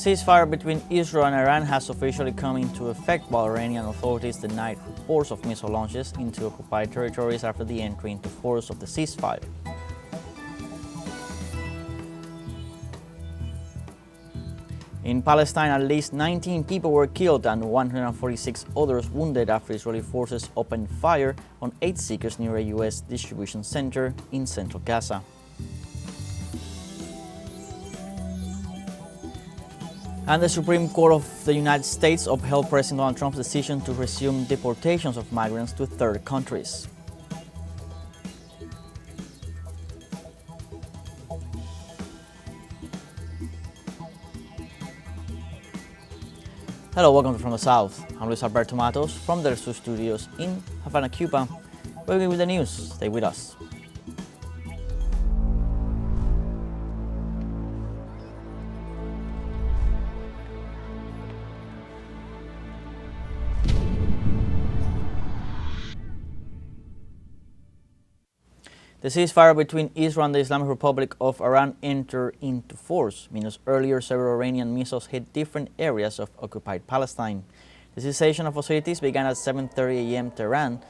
Ceasefire between Israel and Iran has officially come into effect, while Iranian authorities denied reports of missile launches into occupied territories after the entry into force of the ceasefire. In Palestine, at least 19 people were killed and 146 others wounded after Israeli forces opened fire on 8 seekers near a U.S. distribution center in central Gaza. And the Supreme Court of the United States upheld President Donald Trump's decision to resume deportations of migrants to third countries. Hello, welcome to From the South. I'm Luis Alberto Matos from the teleSUR studios in Havana, Cuba. We'll begin with the news. Stay with us. The ceasefire between Israel and the Islamic Republic of Iran entered into force. Minutes earlier, several Iranian missiles hit different areas of occupied Palestine. The cessation of hostilities began at 7:30 a.m. Tehran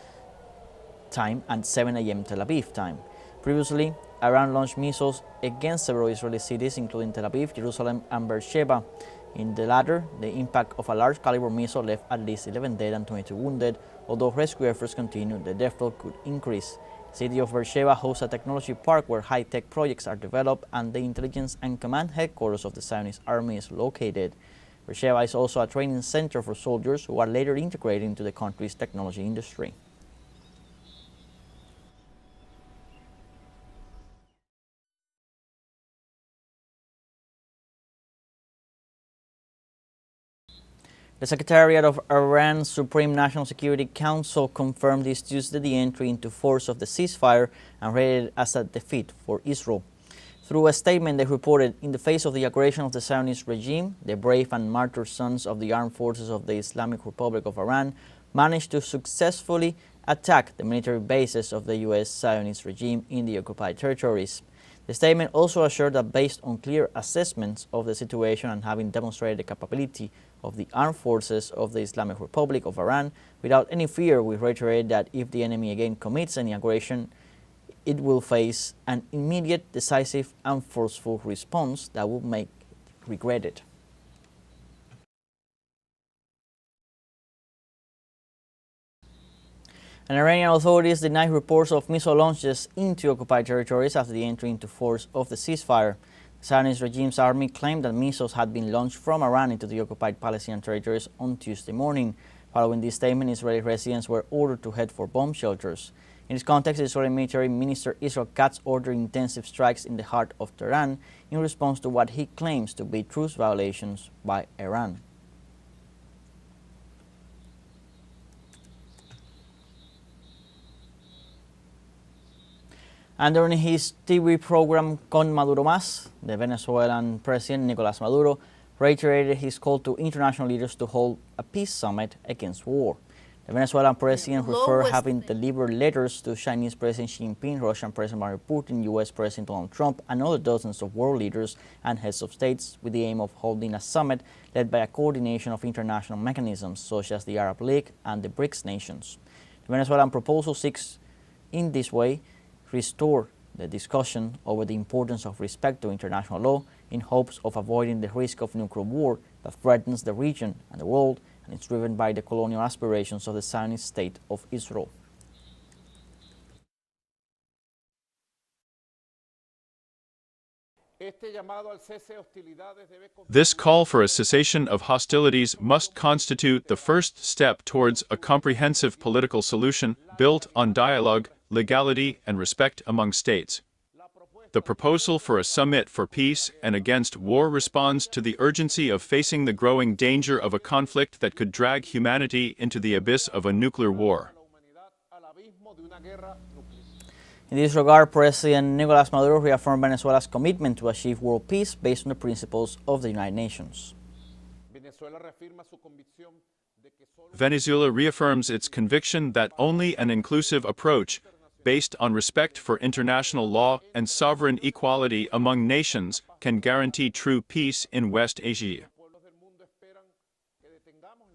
time and 7 a.m. Tel Aviv time. Previously, Iran launched missiles against several Israeli cities, including Tel Aviv, Jerusalem, and Beersheba. In the latter, the impact of a large caliber missile left at least 11 dead and 22 wounded. Although rescue efforts continue, the death toll could increase. The city of Beersheba hosts a technology park where high-tech projects are developed, and the intelligence and command headquarters of the Zionist army is located. Beersheba is also a training center for soldiers who are later integrated into the country's technology industry. The Secretariat of Iran's Supreme National Security Council confirmed this Tuesday the entry into force of the ceasefire and rated it as a defeat for Israel. Through a statement, they reported, in the face of the aggression of the Zionist regime, the brave and martyr sons of the armed forces of the Islamic Republic of Iran managed to successfully attack the military bases of the U.S. Zionist regime in the occupied territories. The statement also assured that based on clear assessments of the situation and having demonstrated the capability of the armed forces of the Islamic Republic of Iran, without any fear, we reiterate that if the enemy again commits any aggression, it will face an immediate, decisive, and forceful response that will make it regretted. And Iranian authorities denied reports of missile launches into occupied territories after the entry into force of the ceasefire. The Zionist regime's army claimed that missiles had been launched from Iran into the occupied Palestinian territories on Tuesday morning. Following this statement, Israeli residents were ordered to head for bomb shelters. In this context, Israeli military minister Israel Katz ordered intensive strikes in the heart of Tehran in response to what he claims to be truce violations by Iran. And during his TV program Con Maduro Más, the Venezuelan President Nicolás Maduro reiterated his call to international leaders to hold a peace summit against war. The Venezuelan President referred having delivered letters to Chinese President Xi Jinping, Russian President Vladimir Putin, U.S. President Donald Trump, and other dozens of world leaders and heads of states with the aim of holding a summit led by a coordination of international mechanisms such as the Arab League and the BRICS nations. The Venezuelan proposal seeks, in this way, restore the discussion over the importance of respect to international law in hopes of avoiding the risk of nuclear war that threatens the region and the world, and is driven by the colonial aspirations of the Zionist state of Israel. This call for a cessation of hostilities must constitute the first step towards a comprehensive political solution built on dialogue, legality, and respect among states. The proposal for a summit for peace and against war responds to the urgency of facing the growing danger of a conflict that could drag humanity into the abyss of a nuclear war. In this regard, President Nicolás Maduro reaffirmed Venezuela's commitment to achieve world peace based on the principles of the United Nations. Venezuela reaffirms its conviction that only an inclusive approach based on respect for international law and sovereign equality among nations can guarantee true peace in West Asia.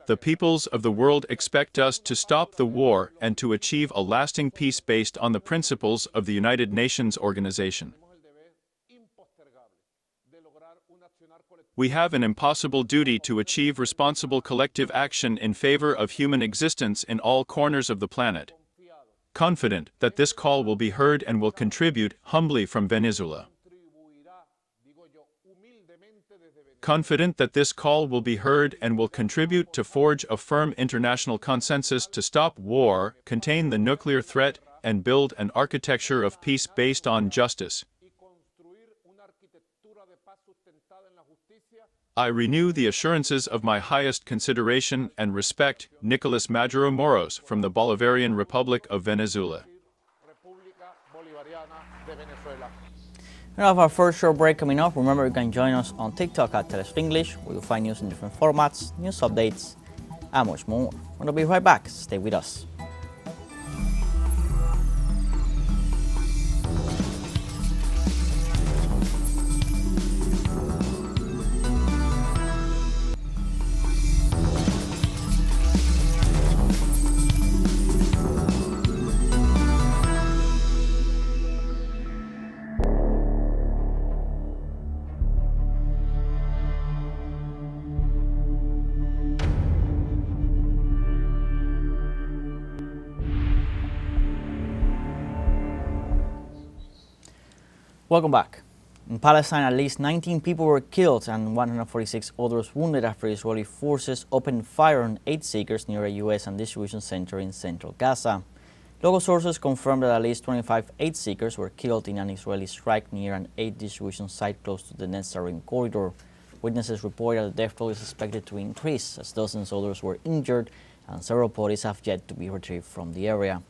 The peoples of the world expect us to stop the war and to achieve a lasting peace based on the principles of the United Nations Organization. We have an impossible duty to achieve responsible collective action in favor of human existence in all corners of the planet. Confident that this call will be heard and will contribute humbly from Venezuela. Confident that this call will be heard and will contribute to forge a firm international consensus to stop war, contain the nuclear threat, and build an architecture of peace based on justice. I renew the assurances of my highest consideration and respect, Nicolas Maduro Moros, from the Bolivarian Republic of Venezuela. We have our first short break coming up. Remember, you can join us on TikTok at teleSUR English, where you'll find news in different formats, news updates, and much more. We'll be right back. Stay with us. Welcome back. In Palestine, at least 19 people were killed and 146 others wounded after Israeli forces opened fire on aid seekers near a U.S. and distribution center in central Gaza. Local sources confirmed that at least 25 aid seekers were killed in an Israeli strike near an aid distribution site close to the Netzarim corridor. Witnesses report that the death toll is expected to increase as dozens others were injured and several bodies have yet to be retrieved from the area.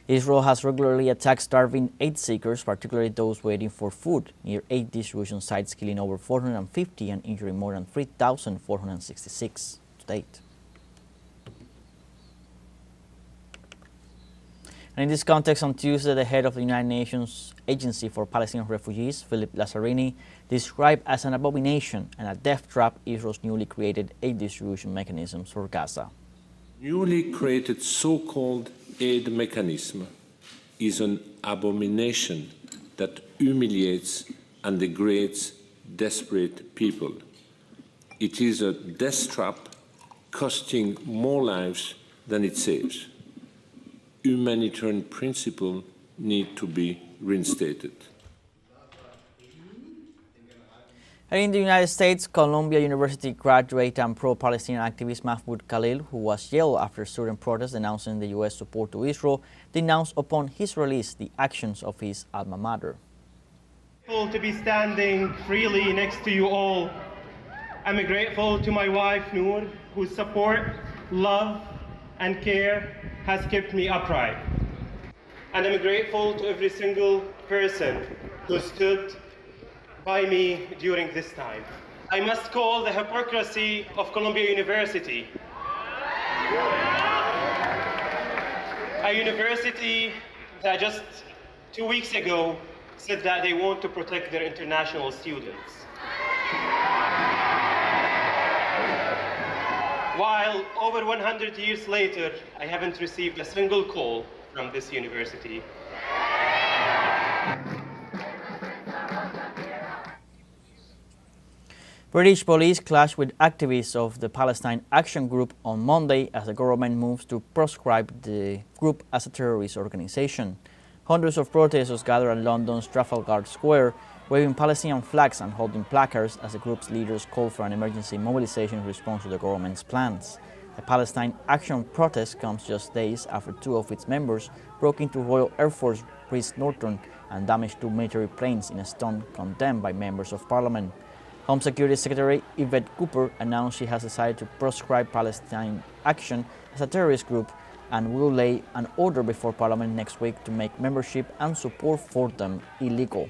Israel has regularly attacked starving aid seekers, particularly those waiting for food, near aid distribution sites, killing over 450 and injuring more than 3,466 to date. And in this context, on Tuesday, the head of the United Nations Agency for Palestinian Refugees, Philip Lazzarini, described as an abomination and a death trap Israel's newly created aid distribution mechanisms for Gaza. Newly created so-called aid mechanism is an abomination that humiliates and degrades desperate people. It is a death trap costing more lives than it saves. Humanitarian principles need to be reinstated. And in the United States, Columbia University graduate and pro-Palestinian activist Mahmoud Khalil, who was jailed after student protests denouncing the U.S. support to Israel, denounced upon his release the actions of his alma mater. To be standing freely next to you all. I'm grateful to my wife, Noor, whose support, love, and care has kept me upright. And I'm grateful to every single person who stood by me during this time. I must call the hypocrisy of Columbia University. A university that just 2 weeks ago said that they want to protect their international students. While over 100 years later, I haven't received a single call from this university. British police clashed with activists of the Palestine Action Group on Monday as the government moves to proscribe the group as a terrorist organization. Hundreds of protesters gathered at London's Trafalgar Square, waving Palestinian flags and holding placards as the group's leaders called for an emergency mobilization in response to the government's plans. The Palestine Action protest comes just days after 2 of its members broke into Royal Air Force Base Norton and damaged 2 military planes in a stunt condemned by members of parliament. Home Security Secretary Yvette Cooper announced she has decided to proscribe Palestine Action as a terrorist group and will lay an order before Parliament next week to make membership and support for them illegal.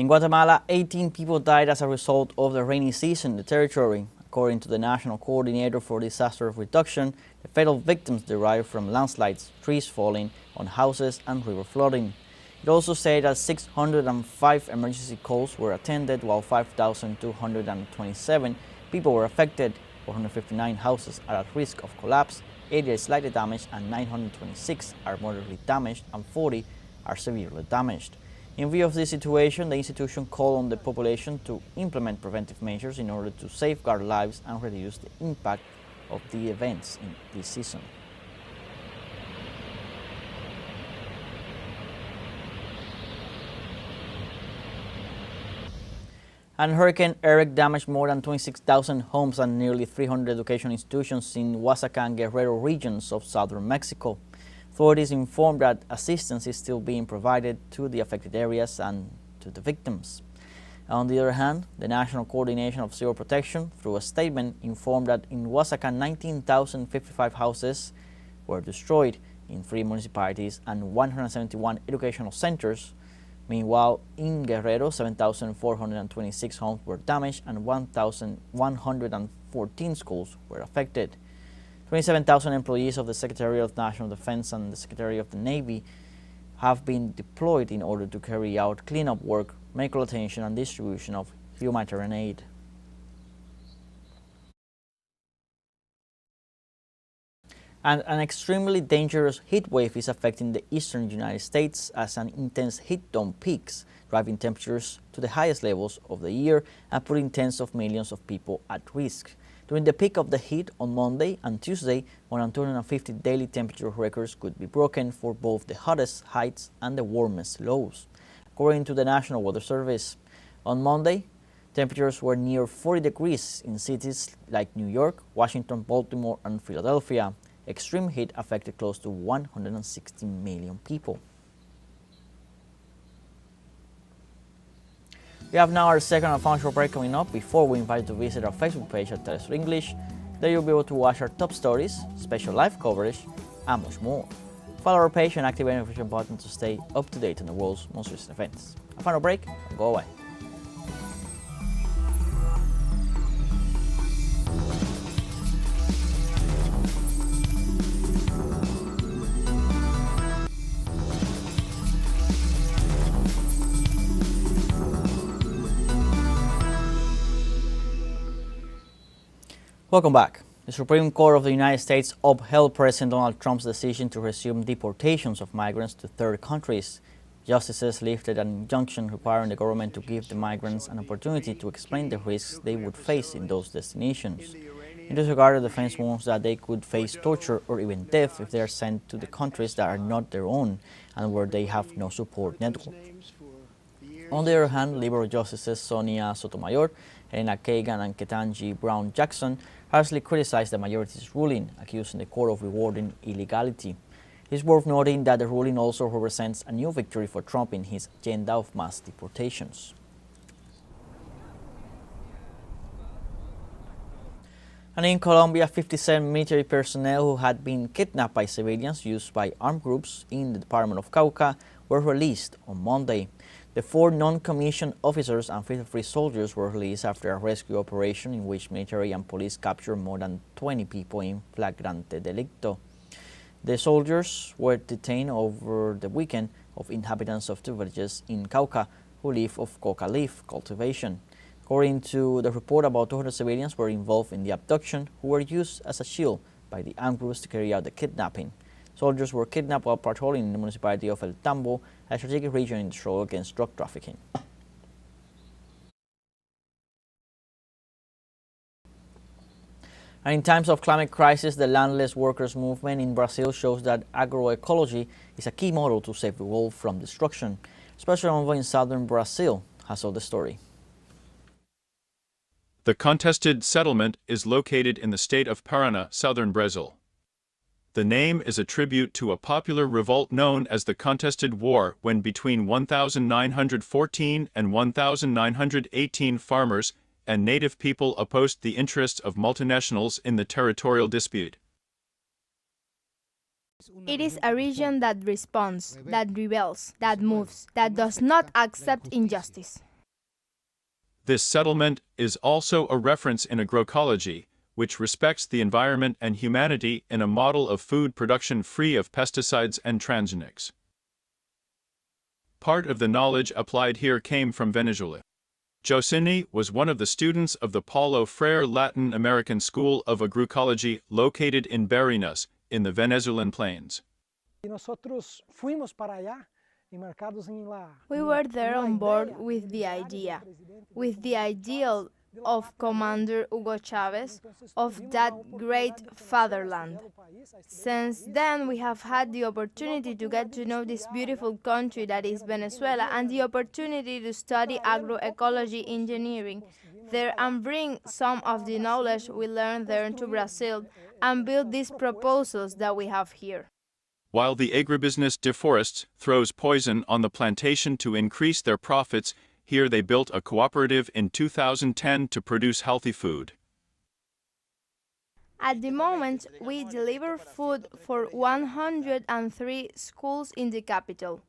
In Guatemala, 18 people died as a result of the rainy season in the territory. According to the National Coordinator for Disaster Reduction, the fatal victims derived from landslides, trees falling on houses, and river flooding. It also said that 605 emergency calls were attended, while 5,227 people were affected. 459 houses are at risk of collapse, 80 are slightly damaged, and 926 are moderately damaged, and 40 are severely damaged. In view of this situation, the institution called on the population to implement preventive measures in order to safeguard lives and reduce the impact of the events in this season. And Hurricane Eric damaged more than 26,000 homes and nearly 300 educational institutions in Oaxaca and Guerrero regions of southern Mexico. Authorities informed that assistance is still being provided to the affected areas and to the victims. On the other hand, the National Coordination of Civil Protection, through a statement, informed that in Oaxaca 19,055 houses were destroyed in 3 municipalities and 171 educational centers. Meanwhile, in Guerrero, 7,426 homes were damaged and 1,114 schools were affected. 27,000 employees of the Secretary of National Defense and the Secretary of the Navy have been deployed in order to carry out cleanup work, medical attention, and distribution of humanitarian aid. And an extremely dangerous heat wave is affecting the eastern United States as an intense heat dome peaks, driving temperatures to the highest levels of the year and putting tens of millions of people at risk. During the peak of the heat on Monday and Tuesday, more than 250 daily temperature records could be broken for both the hottest heights and the warmest lows. According to the National Weather Service, on Monday, temperatures were near 40 degrees in cities like New York, Washington, Baltimore, and Philadelphia. Extreme heat affected close to 160 million people. We have now our second and final short break coming up before we invite you to visit our Facebook page at teleSUR English. There you'll be able to watch our top stories, special live coverage, and much more. Follow our page and activate the notification button to stay up to date on the world's most recent events. A final break, and go away. Welcome back. The Supreme Court of the United States upheld President Donald Trump's decision to resume deportations of migrants to third countries. Justices lifted an injunction requiring the government to give the migrants an opportunity to explain the risks they would face in those destinations. In this regard, the defense warns that they could face torture or even death if they are sent to the countries that are not their own and where they have no support network. On the other hand, liberal justices Sonia Sotomayor, Helena Kagan, and Ketanji Brown Jackson harshly criticized the majority's ruling, accusing the court of rewarding illegality. It is worth noting that the ruling also represents a new victory for Trump in his agenda of mass deportations. And in Colombia, 57 military personnel who had been kidnapped by civilians used by armed groups in the department of Cauca were released on Monday. The 4 non-commissioned officers and 53 soldiers were released after a rescue operation in which military and police captured more than 20 people in flagrante delicto. The soldiers were detained over the weekend of inhabitants of 2 villages in Cauca who live off coca leaf cultivation. According to the report, about 200 civilians were involved in the abduction who were used as a shield by the armed groups to carry out the kidnapping. Soldiers were kidnapped while patrolling in the municipality of El Tambo, a strategic region in the struggle against drug trafficking. And in times of climate crisis, the landless workers movement in Brazil shows that agroecology is a key model to save the world from destruction. Special envoy in southern Brazil has all the story. The contested settlement is located in the state of Paraná, southern Brazil. The name is a tribute to a popular revolt known as the Contested War, when between 1914 and 1918 farmers and native people opposed the interests of multinationals in the territorial dispute. It is a region that responds, that rebels, that moves, that does not accept injustice. This settlement is also a reference in agroecology, which respects the environment and humanity in a model of food production free of pesticides and transgenics. Part of the knowledge applied here came from Venezuela. Josini was one of the students of the Paulo Freire Latin American School of Agroecology located in Barinas, in the Venezuelan plains. We were there on board with the idea, with the ideal of Commander Hugo Chavez, of that great fatherland. Since then, we have had the opportunity to get to know this beautiful country that is Venezuela and the opportunity to study agroecology engineering there and bring some of the knowledge we learned there to Brazil and build these proposals that we have here. While the agribusiness deforests throws poison on the plantation to increase their profits, here they built a cooperative in 2010 to produce healthy food. At the moment, we deliver food for 103 schools in the capital.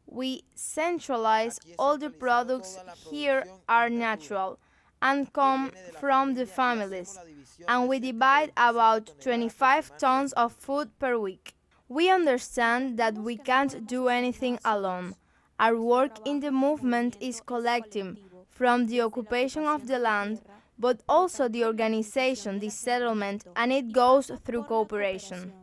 We centralize all the products here are natural and come from the families, and we divide about 25 tons of food per week. We understand that we can't do anything alone. Our work in the movement is collective, from the occupation of the land, but also the organization, the settlement, and it goes through cooperation.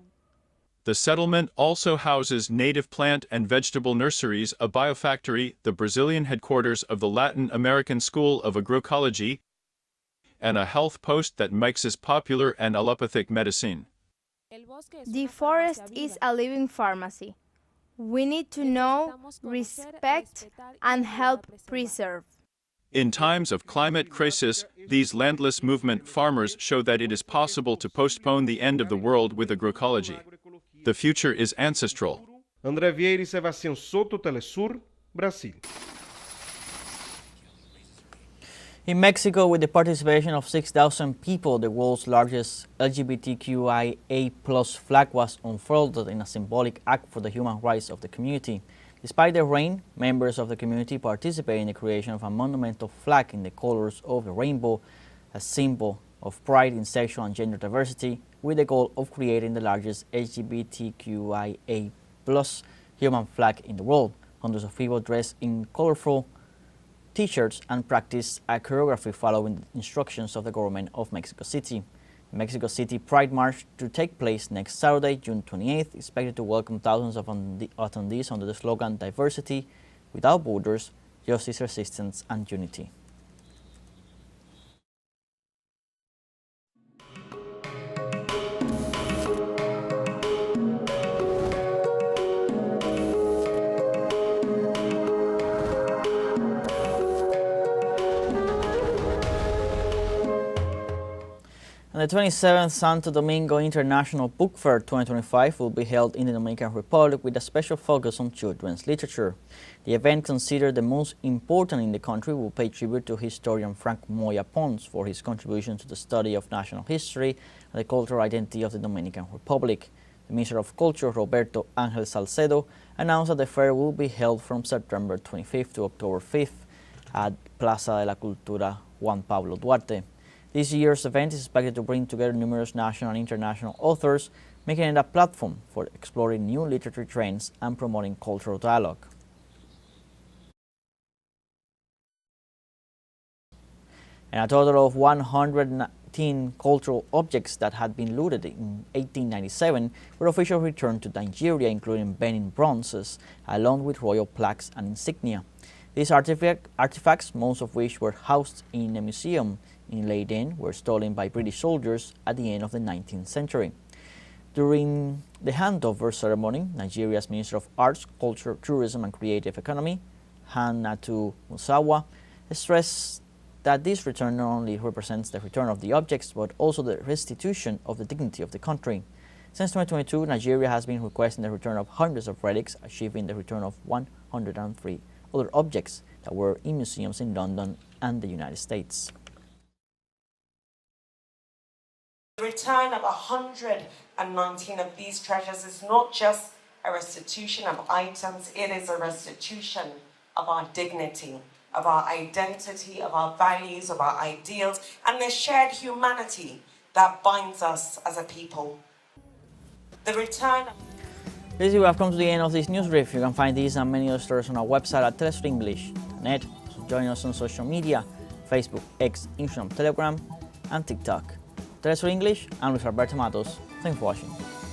The settlement also houses native plant and vegetable nurseries, a biofactory, the Brazilian headquarters of the Latin American School of Agroecology, and a health post that mixes popular and allopathic medicine. The forest is a living pharmacy. We need to know, respect, and help preserve. In times of climate crisis, these landless movement farmers show that it is possible to postpone the end of the world with agroecology. The future is ancestral. André Vieira e Sebastião Soto, teleSUR, Brasil. In Mexico, with the participation of 6,000 people, the world's largest LGBTQIA+ flag was unfurled in a symbolic act for the human rights of the community. Despite the rain, members of the community participated in the creation of a monumental flag in the colors of the rainbow, a symbol of pride in sexual and gender diversity, with the goal of creating the largest LGBTQIA+ human flag in the world. Hundreds of people dressed in colorful T-shirts and practiced a choreography following the instructions of the government of Mexico City. The Mexico City Pride March, to take place next Saturday, June 28th, is expected to welcome thousands of attendees under the slogan "Diversity without borders, justice, resistance, and unity." And the 27th Santo Domingo International Book Fair 2025 will be held in the Dominican Republic with a special focus on children's literature. The event, considered the most important in the country, will pay tribute to historian Frank Moya Pons for his contribution to the study of national history and the cultural identity of the Dominican Republic. The Minister of Culture, Roberto Ángel Salcedo, announced that the fair will be held from September 25th to October 5th at Plaza de la Cultura Juan Pablo Duarte. This year's event is expected to bring together numerous national and international authors, making it a platform for exploring new literature trends and promoting cultural dialogue. And a total of 119 cultural objects that had been looted in 1897 were officially returned to Nigeria, including Benin bronzes, along with royal plaques and insignia. These artifacts, most of which were housed in a museum in Leiden, were stolen by British soldiers at the end of the 19th century. During the handover ceremony, Nigeria's Minister of Arts, Culture, Tourism and Creative Economy, Hannatu Musawa, stressed that this return not only represents the return of the objects, but also the restitution of the dignity of the country. Since 2022, Nigeria has been requesting the return of hundreds of relics, achieving the return of 103 other objects that were in museums in London and the United States. The return of 119 of these treasures is not just a restitution of items, it is a restitution of our dignity of our identity, of our values, of our ideals, and the shared humanity that binds us as a people. The return. This is we have come to the end of this news brief. You can find these and many other stories on our website at telesurenglish.net. So join us on social media, Facebook, X, Instagram, Telegram, and TikTok. Telesur English, I'm Luis Alberto Matos. Thanks for watching.